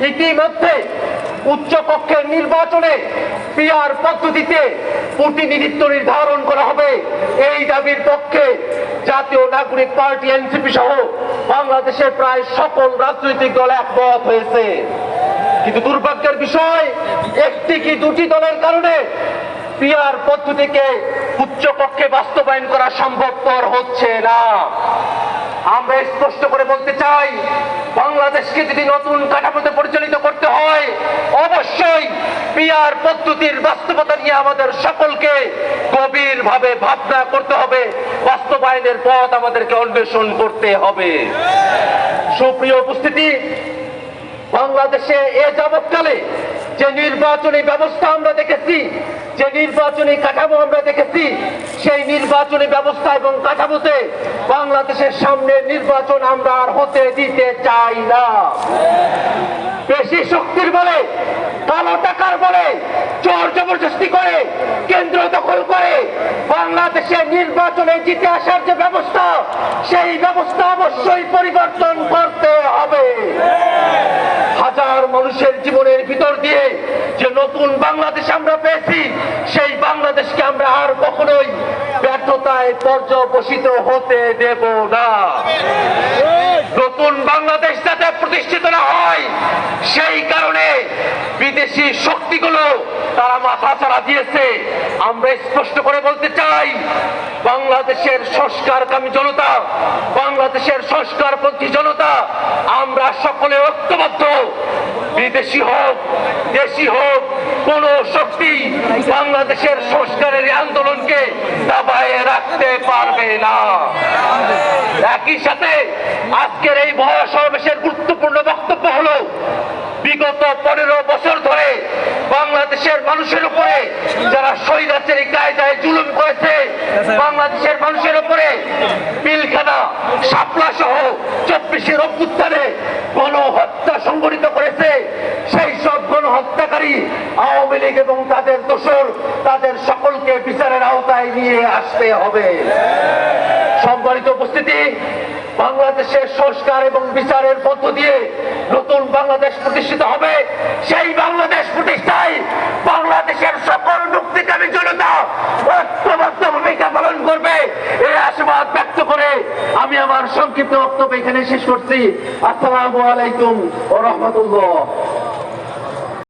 ইতিমধ্যে উচ্চকক্ষের নির্বাচনে পিআর পদ্ধতিতে প্রতিনিধিত্ব নির্ধারণ করা হবে, এই দাবির পক্ষে জাতীয় নাগরিক পার্টি এনসিপি সহ বাংলাদেশের প্রায় সকল রাজনৈতিক দল একমত হয়েছে। কিন্তু দুর্ভাগ্যের বিষয়, একটি কি দুটি দলের কারণে পিআর পদ্ধতিকে উচ্চকক্ষে বাস্তবায়ন করা সম্ভবপর হচ্ছে না। আমরা স্পষ্ট করে বলতে চাই, বাংলাদেশকে যদি নতুন কাঠামোতে পরিচালিত করতে হয়, অবশ্যই পিআর পদ্ধতির বাস্তবতা নিয়ে আমাদের সকলকে গভীরভাবে ভাবনা করতে হবে, বাস্তবায়নের পথ আমাদেরকে অন্বেষণ করতে হবে। সুপ্রিয় উপস্থিতি, বাংলাদেশে এ যাবৎকালে যে নির্বাচনী ব্যবস্থা আমরা দেখেছি, যে নির্বাচনী কাঠামো আমরা দেখেছি, সেই নির্বাচনী ব্যবস্থা এবং কাঠামোতে বাংলাদেশের সামনে নির্বাচন আমরা আর হতে দিতে চাই না। বেশি শক্তির বলে, কালো টাকার বলে, জোর জবরদস্তি করে, কেন্দ্র দখল করে বাংলাদেশের নির্বাচনে জিতে আসার যে ব্যবস্থা, সেই ব্যবস্থা অবশ্যই পরিবর্তন করতে হবে। হাজার মানুষের জীবনের ভিতর দিয়ে যে নতুন বাংলাদেশ আমরা পেয়েছি, সেই বাংলাদেশকে আমরা আর কখনোই ব্যর্থতায় পর্যবসিত হতে দেব না। নতুন বাংলাদেশ যাতে প্রতিষ্ঠিত না হয়, সেই কারণে বিদেশি শক্তিগুলো তারা মাথা ছাড়া দিয়েছে। আমরা স্পষ্ট করে বলতে চাই, বাংলাদেশের সংস্কারকামী জনতা, বাংলাদেশের সংস্কারপন্থী জনতা, আমরা সকলে ঐক্যবদ্ধ। বিদেশি হোক, দেশি হোক, কোন শক্তি বাংলাদেশের সংস্কারের আন্দোলনকে দাবায় রাখতে পারবে না। একই সাথে আজকের এই মহাসমাবেশের গুরুত্বপূর্ণ বক্তব্য হলো, বিগত 15 বছর ধরে বাংলাদেশের মানুষের উপরে যারা স্বৈরাচারী কায়দায় জুলুম করেছে, বাংলাদেশের মানুষের উপরে পিলখানা, শাপলা সহ 24-এর অভ্যুত্থানে গণহত্যা সংগঠিত করেছে, সেই সব গণহত্যাকারী আওয়ামী লীগ এবং তাদের দোসর, তাদের সকলকে বিচারের আওতায় নিয়ে আসতে হবে। সম্মানিত উপস্থিতি, বাংলাদেশের সংস্কার এবং বিচারের মধ্য দিয়ে নতুন বাংলাদেশ প্রতিষ্ঠিত হবে। সেই বাংলাদেশ প্রতিষ্ঠায় বাংলাদেশের সকল মুক্তিকামী জনতা ঐক্যবদ্ধ ভূমিকা পালন করবে, এই আশাবাদ ব্যক্ত করে আমি আমার সংক্ষিপ্ত বক্তব্য এখানে শেষ করছি। আসসালামু আলাইকুম ওয়া রাহমাতুল্লাহ।